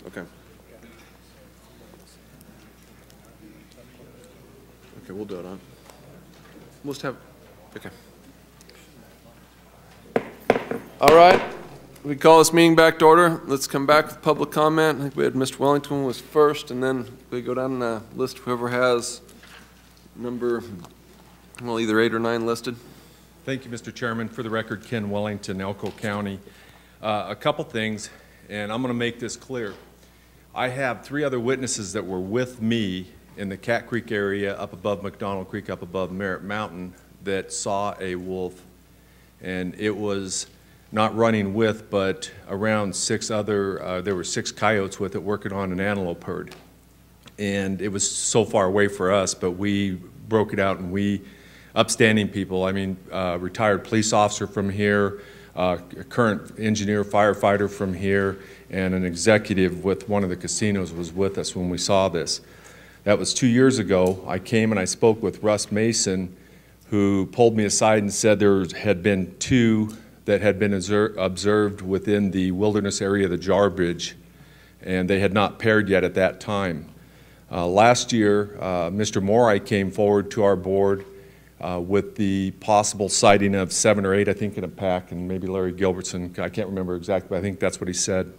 Okay. Okay, we'll do it on. We'll just have, okay. All right, we call this meeting back to order. Let's come back with public comment. I think we had Mr. Wellington was first, and then we go down the list, whoever has number, well, either 8 or 9 listed. Thank you, Mr. Chairman. For the record, Ken Wellington, Elko County. A couple things, and I'm going to make this clear. I have 3 other witnesses that were with me in the Cat Creek area up above McDonald Creek, up above Merritt Mountain, that saw a wolf, and it was not running with, but around 6 other, there were 6 coyotes with it working on an antelope herd. And it was so far away for us, but we broke it out, and we, upstanding people, I mean, retired police officer from here, a current engineer, firefighter from here, and an executive with one of the casinos was with us when we saw this. That was 2 years ago. I came and I spoke with Russ Mason, who pulled me aside and said there had been 2 that had been observed within the wilderness area of the Jar Bridge, and they had not paired yet at that time. Last year, Mr. Morai came forward to our board with the possible sighting of 7 or 8, I think, in a pack, and maybe Larry Gilbertson, I can't remember exactly, but I think that's what he said.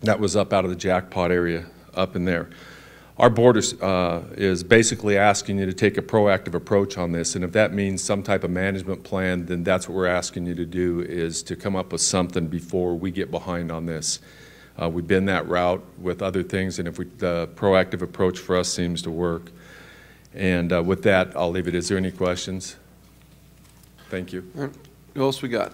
That was up out of the jackpot area up in there. Our board is basically asking you to take a proactive approach on this, and if that means some type of management plan, then that's what we're asking you to do, is to come up with something before we get behind on this. We've been that route with other things, and if the proactive approach for us seems to work. And with that, I'll leave it. Is there any questions? Thank you. All right. Who else we got?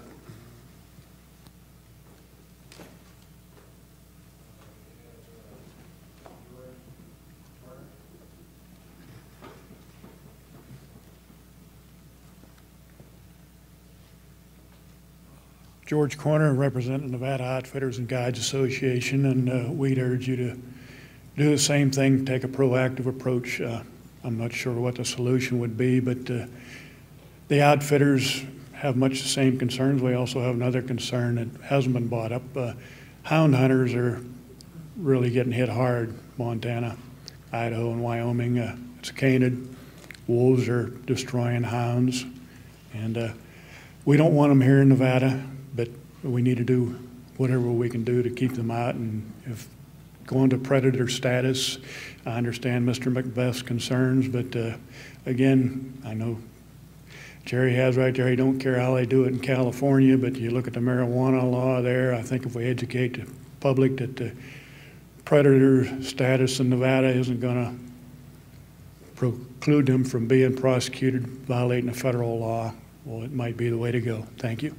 George Corner, representing Nevada Outfitters and Guides Association, and we'd urge you to do the same thing, take a proactive approach. I'm not sure what the solution would be, but the outfitters have much the same concerns. We also have another concern that hasn't been brought up. Hound hunters are really getting hit hard. Montana, Idaho, and Wyoming. It's canid. Wolves are destroying hounds, and we don't want them here in Nevada, but we need to do whatever we can do to keep them out. And if going to predator status, I understand Mr. Macbeth's concerns, but again, I know Jerry has right there, he don't care how they do it in California, but you look at the marijuana law there, I think if we educate the public that the predator status in Nevada isn't gonna preclude them from being prosecuted violating a federal law, well, it might be the way to go. Thank you.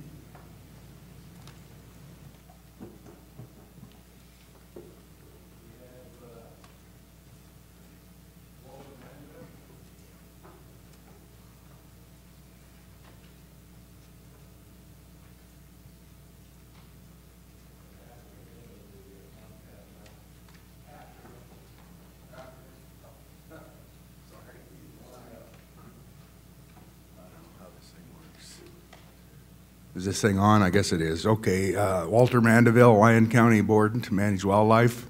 Is this thing on? I guess it is. Okay. Walter Mandeville, Lyon County Board to Manage Wildlife.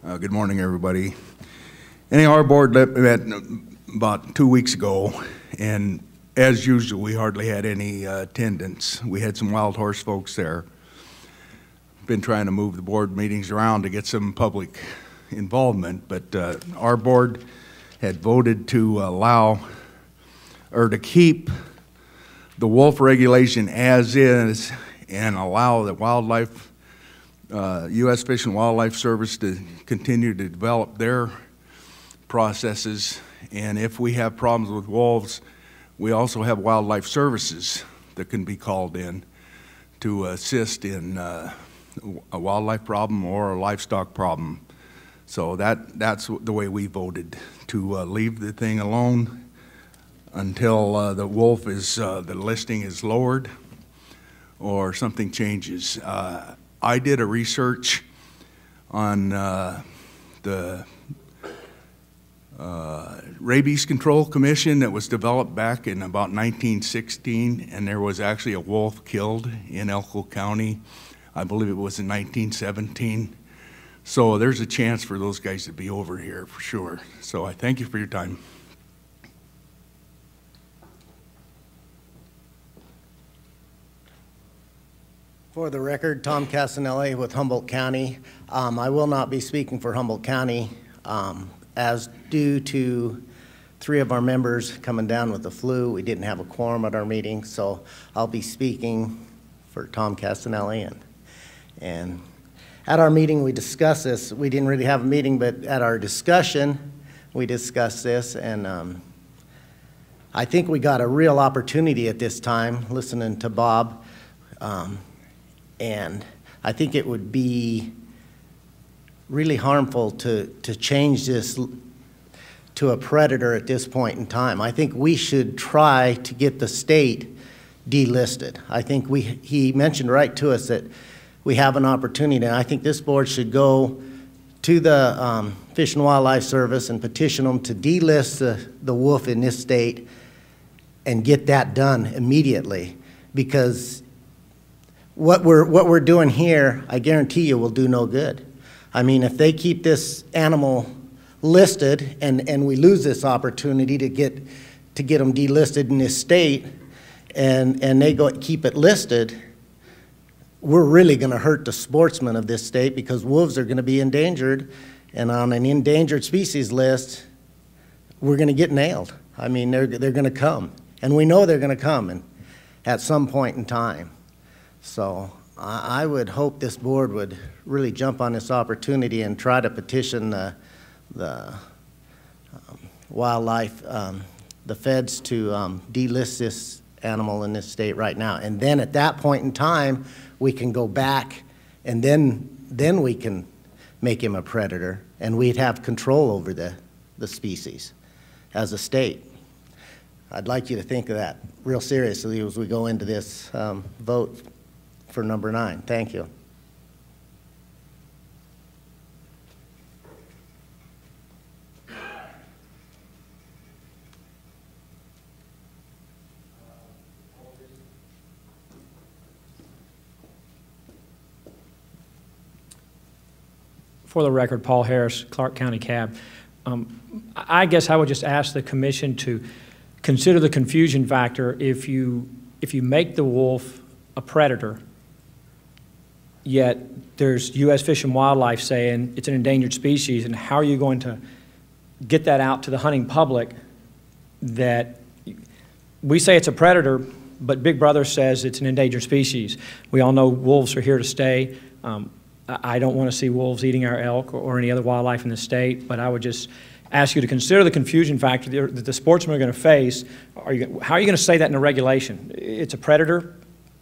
Good morning, everybody. Our board met about 2 weeks ago, and as usual, we hardly had any attendance. We had some wild horse folks there. Been trying to move the board meetings around to get some public involvement, but our board had voted to allow or to keep the wolf regulation as is and allow the wildlife, U.S. Fish and Wildlife Service to continue to develop their processes. And if we have problems with wolves, we also have wildlife services that can be called in to assist in a wildlife problem or a livestock problem. So that's the way we voted, to leave the thing alone until the wolf is, the listing is lowered or something changes. I did a research on the Rabies Control Commission that was developed back in about 1916, and there was actually a wolf killed in Elko County. I believe it was in 1917. So there's a chance for those guys to be over here for sure. So I thank you for your time. For the record, Tom Casanelli with Humboldt County. I will not be speaking for Humboldt County as due to 3 of our members coming down with the flu. We didn't have a quorum at our meeting, so I'll be speaking for Tom Casanelli. And at our meeting, we discussed this. We didn't really have a meeting, but at our discussion, we discussed this, and I think we got a real opportunity at this time, listening to Bob. And I think it would be really harmful to change this to a predator at this point in time. I think we should try to get the state delisted. I think he mentioned right to us that we have an opportunity, and I think this board should go to the Fish and Wildlife Service and petition them to delist the wolf in this state and get that done immediately, because what we're doing here, I guarantee you, will do no good. I mean, if they keep this animal listed and we lose this opportunity to get them delisted in this state, and they keep it listed, we're really going to hurt the sportsmen of this state, because wolves are going to be endangered, and on an endangered species list, we're going to get nailed. I mean, they're going to come, and we know they're going to come and at some point in time. So I would hope this board would really jump on this opportunity and try to petition the wildlife, the feds to delist this animal in this state right now. And then at that point in time, we can go back, and then we can make him a predator, and we'd have control over the species as a state. I'd like you to think of that real seriously as we go into this vote for number 9. Thank you. For the record, Paul Harris, Clark County Cab. I guess I would just ask the commission to consider the confusion factor. If you make the wolf a predator, yet there's U.S. Fish and Wildlife saying it's an endangered species, and how are you going to get that out to the hunting public that we say it's a predator, but Big Brother says it's an endangered species? We all know wolves are here to stay. I don't want to see wolves eating our elk or any other wildlife in the state, but I would just ask you to consider the confusion factor that the sportsmen are going to face. How are you going to say that in a regulation? It's a predator,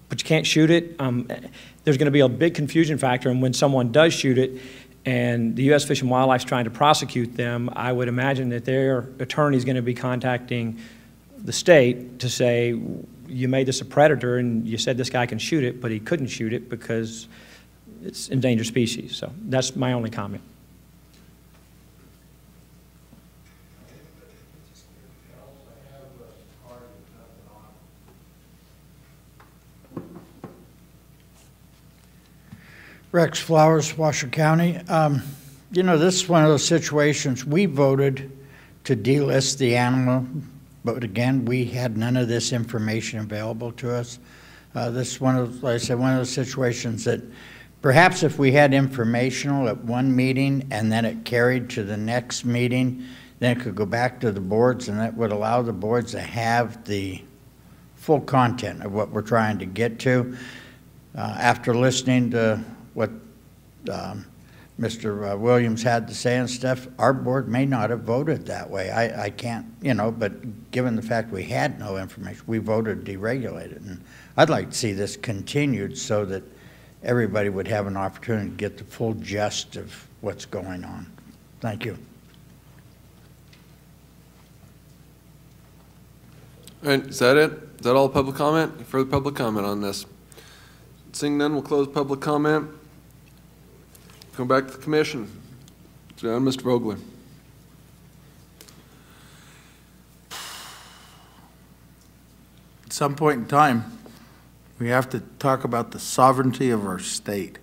but you can't shoot it. There's going to be a big confusion factor, and when someone does shoot it and the U.S. Fish and Wildlife is trying to prosecute them, I would imagine that their attorney is going to be contacting the state to say, you made this a predator and you said this guy can shoot it, but he couldn't shoot it because it's endangered species. So that's my only comment. Rex Flowers, Washoe County. You know, this is one of those situations we voted to delist the animal, but again, we had none of this information available to us. This is one of, like I said, one of those situations that perhaps if we had informational at one meeting and then it carried to the next meeting, then it could go back to the boards, and that would allow the boards to have the full content of what we're trying to get to. After listening to what Mr. Williams had to say and stuff, our board may not have voted that way. I can't, you know, but given the fact we had no information, we voted to deregulate it. And I'd like to see this continued so that everybody would have an opportunity to get the full gist of what's going on. Thank you. All right, is that it? Is that all public comment? Any further public comment on this? Seeing none, we'll close public comment. Come back to the commission. Mr. Vogler. At some point in time, we have to talk about the sovereignty of our state.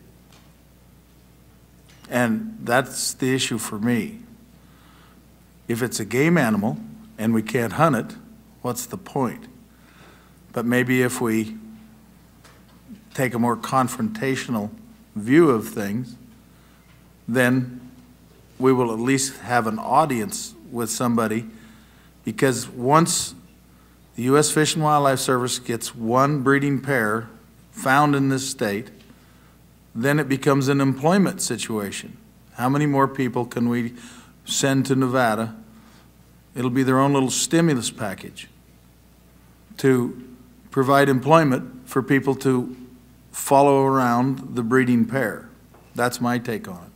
And that's the issue for me. If it's a game animal and we can't hunt it, what's the point? But maybe if we take a more confrontational view of things, then we will at least have an audience with somebody, because once the U.S. Fish and Wildlife Service gets one breeding pair found in this state, then it becomes an employment situation. How many more people can we send to Nevada? It'll be their own little stimulus package to provide employment for people to follow around the breeding pair. That's my take on it.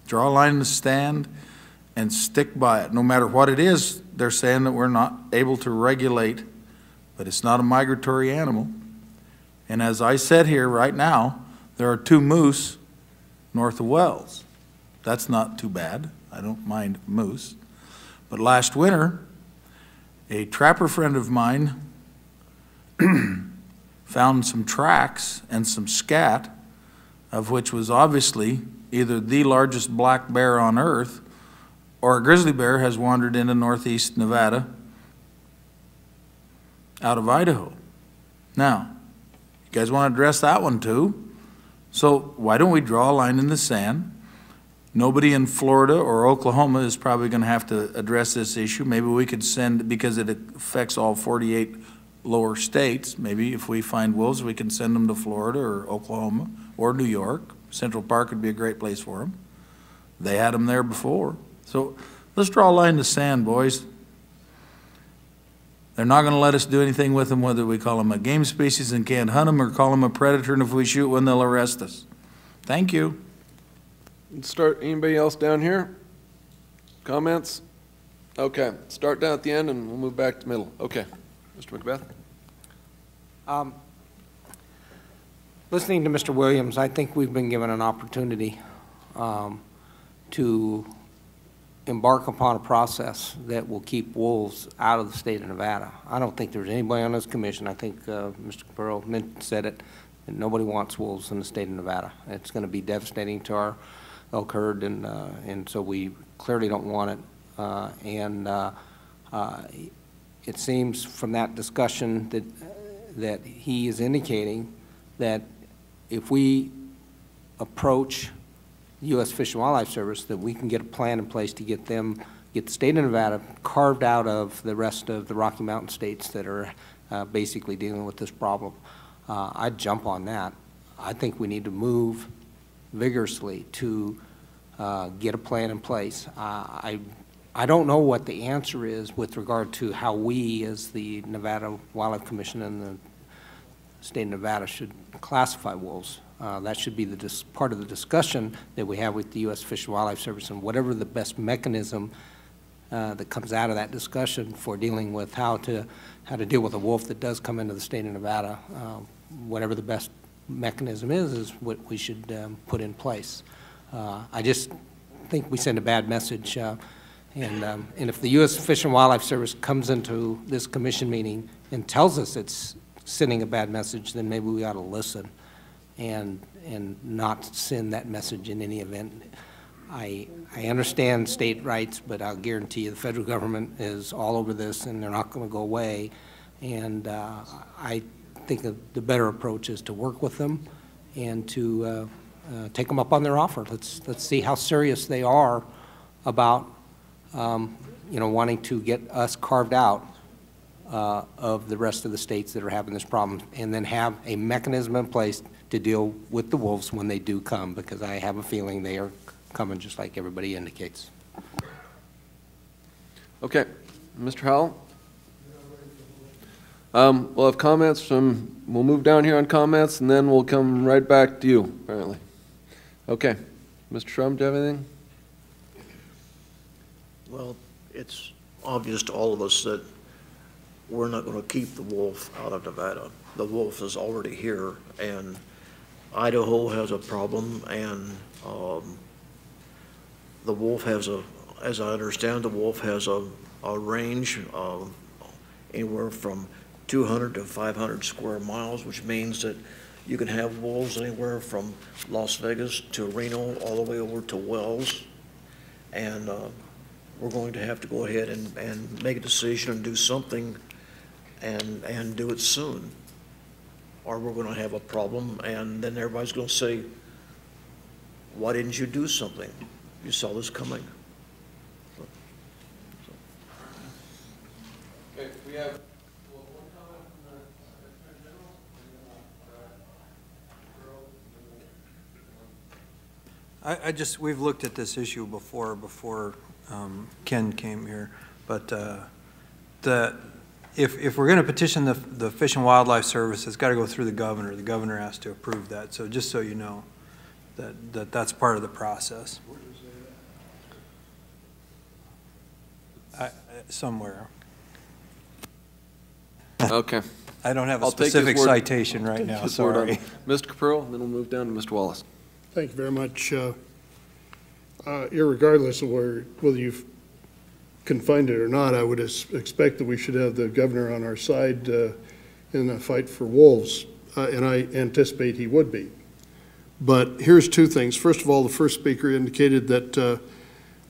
Draw a line in the sand and stick by it. No matter what it is, they're saying that we're not able to regulate, but it's not a migratory animal. And as I said here right now, there are 2 moose north of Wells. That's not too bad. I don't mind moose. But last winter, a trapper friend of mine found some tracks and some scat, of which was obviously either the largest black bear on earth or a grizzly bear has wandered into northeast Nevada out of Idaho. Now, you guys want to address that one too? So why don't we draw a line in the sand? Nobody in Florida or Oklahoma is probably going to have to address this issue. Maybe we could send, because it affects all 48 lower states, maybe if we find wolves, we can send them to Florida or Oklahoma or New York. Central Park would be a great place for them. They had them there before. So let's draw a line in the sand, boys. They're not going to let us do anything with them, whether we call them a game species and can't hunt them or call them a predator, and if we shoot one, they'll arrest us. Thank you. Let's start, anybody else down here? Comments? Okay, start down at the end and we'll move back to middle. Okay, Mr. Macbeth. Listening to Mr. Williams, I think we've been given an opportunity to embark upon a process that will keep wolves out of the state of Nevada. I don't think there's anybody on this commission, I think Mr. Capurro said it, that nobody wants wolves in the state of Nevada. It's going to be devastating to our elk herd, and so we clearly don't want it. It seems from that discussion that he is indicating that if we approach the U.S. Fish and Wildlife Service, that we can get a plan in place to get the state of Nevada carved out of the rest of the Rocky Mountain states that are basically dealing with this problem. I'd jump on that. I think we need to move vigorously to get a plan in place. I don't know what the answer is with regard to how we, as the Nevada Wildlife Commission and the state of Nevada, should classify wolves. That should be part of the discussion that we have with the U.S. Fish and Wildlife Service, and whatever the best mechanism that comes out of that discussion for dealing with how to deal with a wolf that does come into the state of Nevada, whatever the best mechanism is what we should put in place. I just think we send a bad message, and if the U.S. Fish and Wildlife Service comes into this commission meeting and tells us it's sending a bad message, then maybe we ought to listen and not send that message in any event. I understand state rights, but I'll guarantee you the federal government is all over this, and they're not going to go away. And I think the better approach is to work with them and to take them up on their offer. Let's see how serious they are about wanting to get us carved out of the rest of the states that are having this problem, and then have a mechanism in place to deal with the wolves when they do come, because I have a feeling they are coming just like everybody indicates. Okay, Mr. Howell? We'll have comments we'll move down here on comments, and then we'll come right back to you, apparently. Okay, Mr. Shrum, do you have anything? Well, it's obvious to all of us that we're not going to keep the wolf out of Nevada. The wolf is already here, and Idaho has a problem, and the wolf has as I understand, the wolf has a range of anywhere from 200 to 500 square miles, which means that You can have wolves anywhere from Las Vegas to Reno, all the way over to Wells. And we're going to have to go ahead and make a decision and do something and do it soon. Or we're going to have a problem, and then everybody's going to say, why didn't you do something? You saw this coming. Okay, we have we've looked at this issue before Ken came here, but if we're going to petition the Fish and Wildlife Service, it's got to go through the governor. The governor has to approve that. So just so you know, that's part of the process. Somewhere. okay. I don't have a I'll take his specific word- citation right now, His word on sorry. it. Mr. Capurro, and then we'll move down to Mr. Wallace. Thank you very much. Irregardless of whether you've confined it or not, I would expect that we should have the governor on our side in the fight for wolves, and I anticipate he would be. But here's two things. First of all, the first speaker indicated that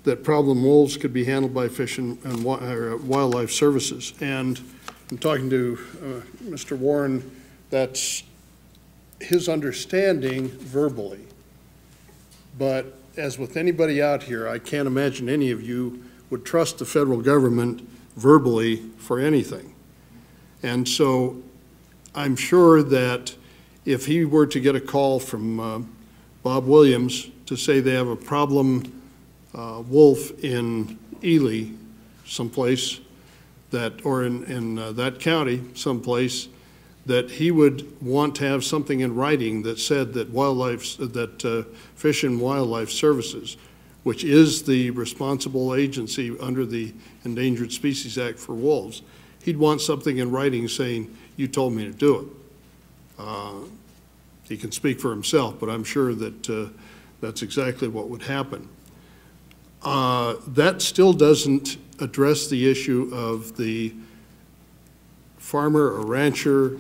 that problem wolves could be handled by Fish and Wildlife Services. And I'm talking to Mr. Warren, that's his understanding verbally. But as with anybody out here, I can't imagine any of you would trust the federal government verbally for anything. And so I'm sure that if he were to get a call from Bob Williams to say they have a problem wolf in Ely someplace, or in that county someplace, that he would want to have something in writing that said that Fish and Wildlife Services, which is the responsible agency under the Endangered Species Act for wolves, he'd want something in writing saying, you told me to do it. He can speak for himself, but I'm sure that that's exactly what would happen. That still doesn't address the issue of the farmer or rancher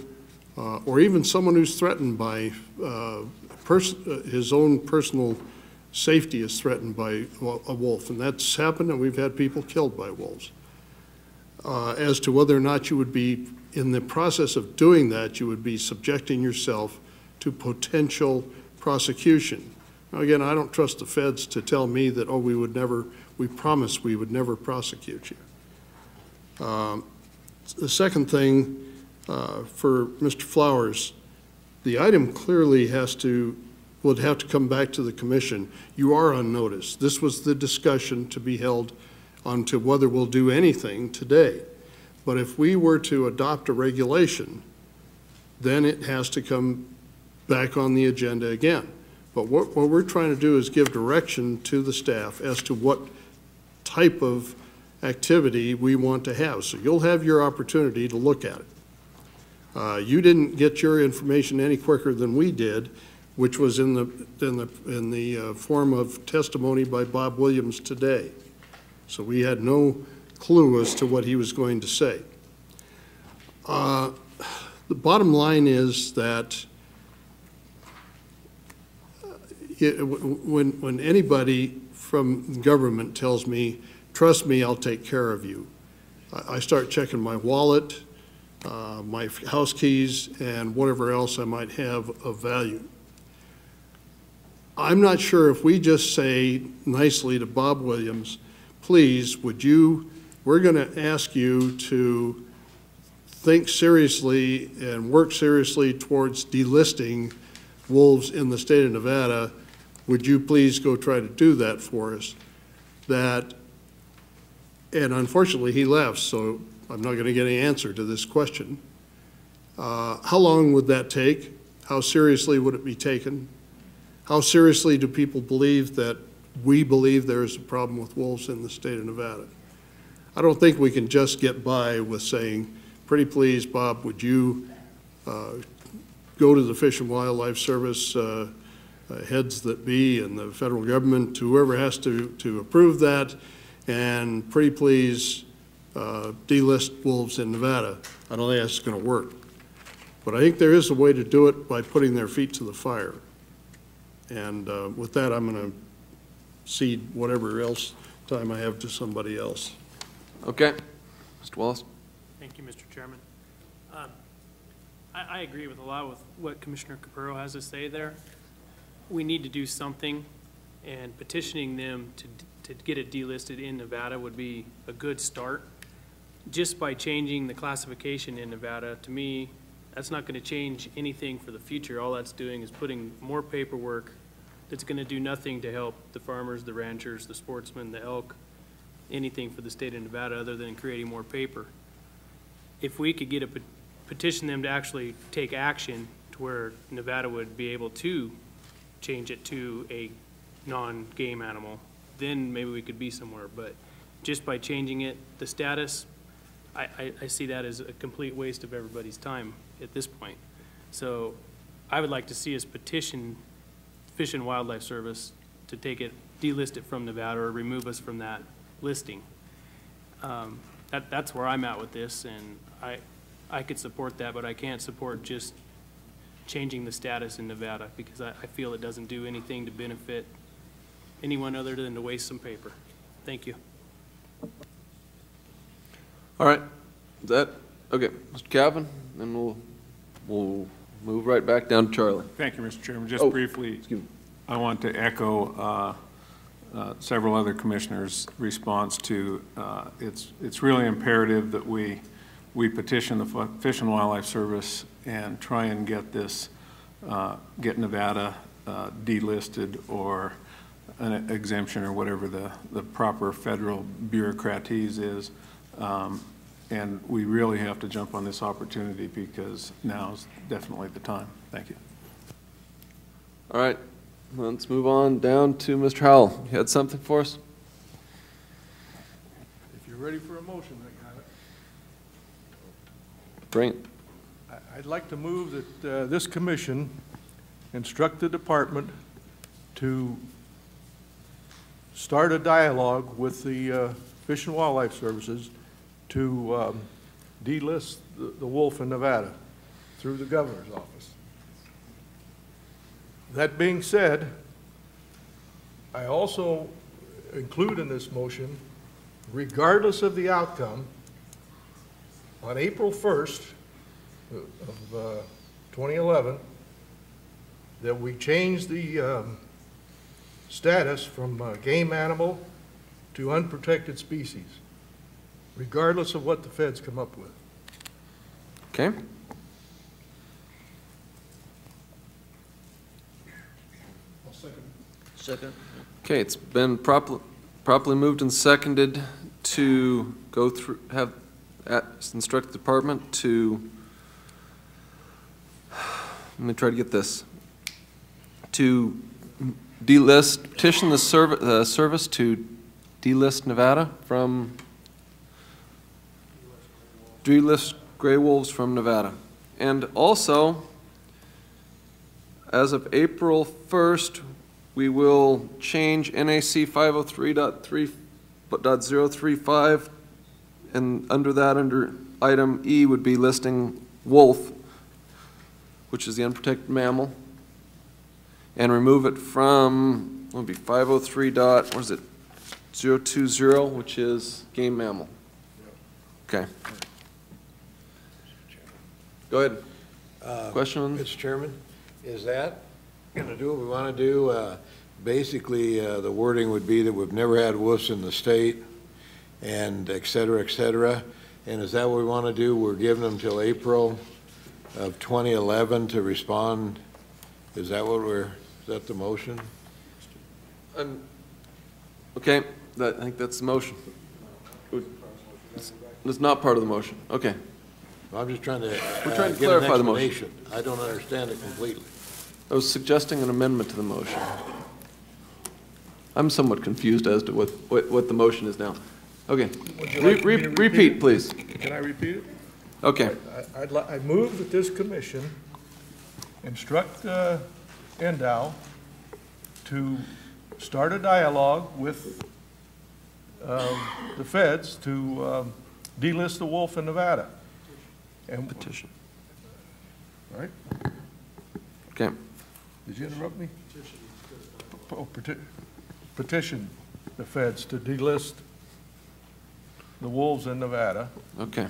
or even someone who's threatened by his own personal safety is threatened by a wolf, and that's happened, and we've had people killed by wolves. As to whether or not you would be, in the process of doing that, you would be subjecting yourself to potential prosecution. Now, again, I don't trust the feds to tell me that, oh, we promised we would never prosecute you. The second thing, for Mr. Flowers, the item clearly would have to come back to the commission. You are on notice. This was the discussion to be held on to whether we'll do anything today. But if we were to adopt a regulation, then it has to come back on the agenda again. But what we're trying to do is give direction to the staff as to what type of activity we want to have. So you'll have your opportunity to look at it. You didn't get your information any quicker than we did, which was in the form of testimony by Bob Williams today. So we had no clue as to what he was going to say. The bottom line is that when anybody from government tells me, trust me, I'll take care of you, I start checking my wallet, my house keys, and whatever else I might have of value. I'm not sure if we just say nicely to Bob Williams, please, we're going to ask you to think seriously and work seriously towards delisting wolves in the state of Nevada. Would you please go try to do that for us? And unfortunately he left, so I'm not going to get any answer to this question. How long would that take? How seriously would it be taken? How seriously do people believe that we believe there is a problem with wolves in the state of Nevada? I don't think we can just get by with saying, pretty please, Bob, would you go to the Fish and Wildlife Service heads that be and the federal government, whoever has to approve that, and pretty please delist wolves in Nevada. I don't think that's going to work. But I think there is a way to do it by putting their feet to the fire. And with that, I'm going to cede whatever else time I have to somebody else. Okay. Mr. Wallace? Thank you, Mr. Chairman. I agree with a lot with what Commissioner Capurro has to say there. We need to do something, and petitioning them to get it delisted in Nevada would be a good start. Just by changing the classification in Nevada, to me, that's not going to change anything for the future. All that's doing is putting more paperwork that's going to do nothing to help the farmers, the ranchers, the sportsmen, the elk, anything for the state of Nevada other than creating more paper. If we could get a petition them to actually take action to where Nevada would be able to change it to a non-game animal, then maybe we could be somewhere. But just by changing it, the status, I see that as a complete waste of everybody's time at this point. So I would like to see us petition Fish and Wildlife Service to take it, delist it from Nevada or remove us from that listing. That's where I'm at with this, and I could support that, but I can't support just changing the status in Nevada because I feel it doesn't do anything to benefit anyone other than to waste some paper. Thank you. All right. Is that okay, Mr. Calvin? Then we'll move right back down to Charlie. Thank you, Mr. Chairman. Just briefly, I want to echo several other commissioners' response to it's really imperative that we petition the Fish and Wildlife Service and try and get this get Nevada delisted or an exemption or whatever the proper federal bureaucratese is. And we really have to jump on this opportunity because now's definitely the time. Thank you. All right, let's move on down to Mr. Howell. You had something for us? If you're ready for a motion, I got it. Bring it. I'd like to move that this commission instruct the department to start a dialogue with the Fish and Wildlife Services to delist the wolf in Nevada through the governor's office. That being said, I also include in this motion, regardless of the outcome, on April 1st of 2011, that we change the status from game animal to unprotected species, regardless of what the feds come up with. Okay. I'll second. Second. Okay, it's been properly moved and seconded to go through, instruct the department to, let me try to get this, to delist, petition the service to delist Nevada from, delist gray wolves from Nevada. And also, as of April 1st, we will change NAC 503.035, and under that, under item E, would be listing wolf, which is the unprotected mammal, and remove it from, what would be 503 dot, what is it, 020, which is game mammal. Okay. Go ahead. Question? Mr. Chairman, is that going to do what we want to do? Basically, the wording would be that we've never had wolves in the state, and et cetera, et cetera. And is that what we want to do? We're giving them till April of 2011 to respond. Is that what is that the motion? Okay, I think that's the motion. It's not part of the motion. Okay. I'm just trying to, we're trying to clarify the motion. I don't understand it completely. I was suggesting an amendment to the motion. I'm somewhat confused as to what the motion is now. Okay. Repeat, please. Can I repeat it? Okay. I move that this commission instruct NDOW to start a dialogue with the feds to delist the wolf in Nevada. And petition. All right? Okay. Did you interrupt me? Petition the feds to delist the wolves in Nevada. Okay.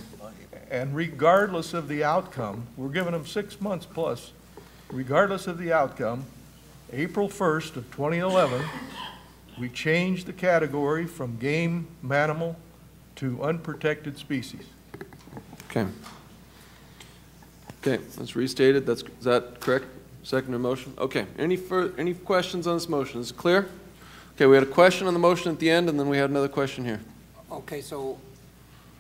And regardless of the outcome, we're giving them 6 months plus, regardless of the outcome, April 1st of 2011, we changed the category from game mammal to unprotected species. Okay. Okay, that's restated. Is that correct? Second motion? Okay. Any questions on this motion? Is it clear? Okay, we had a question on the motion at the end, and then we had another question here. Okay, so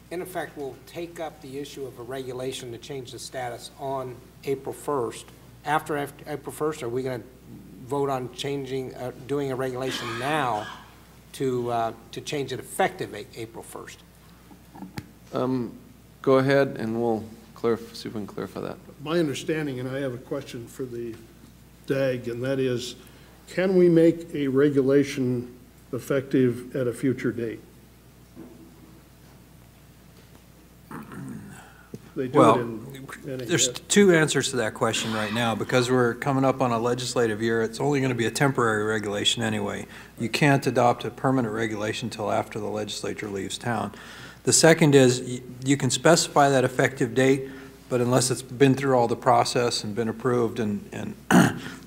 in effect, we'll take up the issue of a regulation to change the status on April 1st. After April 1st, are we going to vote on changing, doing a regulation now to change it effective April 1st? Go ahead, and we'll see if we can clarify that. My understanding, and I have a question for the DAG, and that is, can we make a regulation effective at a future date? They do Well, it in there's two answers to that question right now. Because we're coming up on a legislative year, it's only going to be a temporary regulation anyway. You can't adopt a permanent regulation until after the legislature leaves town. The second is you can specify that effective date, but unless it's been through all the process and been approved, and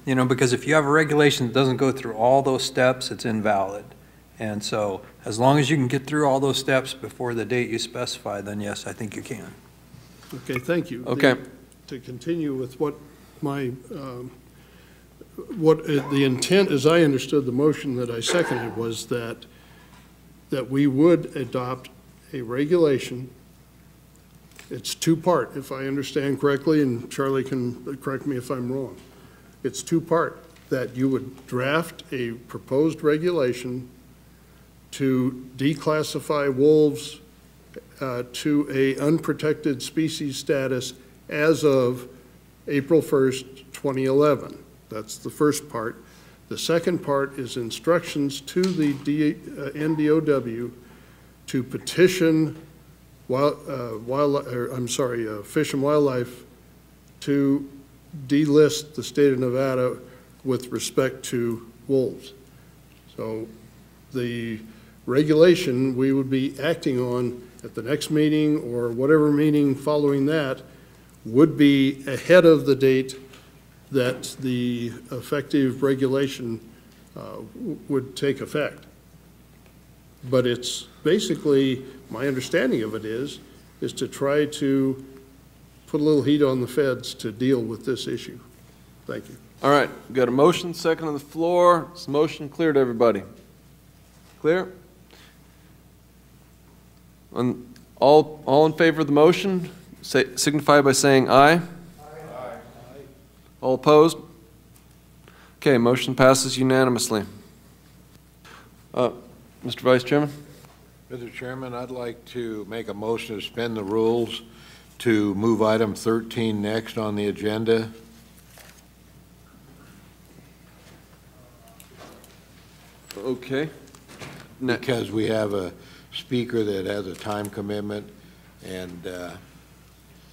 you know, because if you have a regulation that doesn't go through all those steps, it's invalid. And so as long as you can get through all those steps before the date you specify, then yes, I think you can. Okay, thank you. Okay. To continue with what my, the intent, as I understood the motion that I seconded, was that we would adopt a regulation. It's two-part, if I understand correctly, and Charlie can correct me if I'm wrong. It's two-part, that you would draft a proposed regulation to declassify wolves to a unprotected species status as of April 1st, 2011. That's the first part. The second part is instructions to the NDOW to petition Fish and Wildlife to delist the state of Nevada with respect to wolves. So the regulation we would be acting on at the next meeting or whatever meeting following that would be ahead of the date that the effective regulation would take effect. But it's basically, my understanding of it is to try to put a little heat on the feds to deal with this issue. Thank you. All right, we've got a motion, second on the floor. Is the motion clear to everybody? Clear? All in favor of the motion, signify by saying aye. Aye. All opposed? Okay, motion passes unanimously. Mr. Vice Chairman? Mr. Chairman, I'd like to make a motion to suspend the rules to move item 13 next on the agenda. Okay. Because we have a speaker that has a time commitment and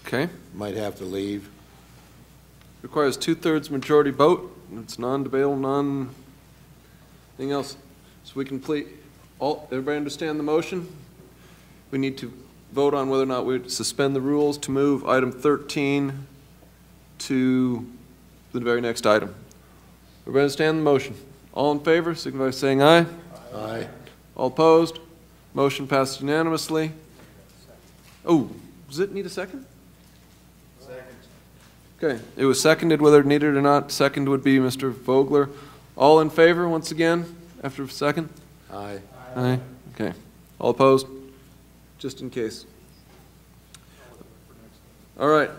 okay, might have to leave. Requires 2/3 majority vote. It's non-debatable, anything else. So we can everybody understand the motion? We need to vote on whether or not we suspend the rules to move item 13 to the very next item. Everybody understand the motion? All in favor, signify by saying aye. Aye. All opposed? Motion passed unanimously. Oh, does it need a second? Second. Okay, it was seconded whether it needed or not. Second would be Mr. Vogler. All in favor once again after a second? Aye. Aye. Okay. All opposed? Just in case. All right.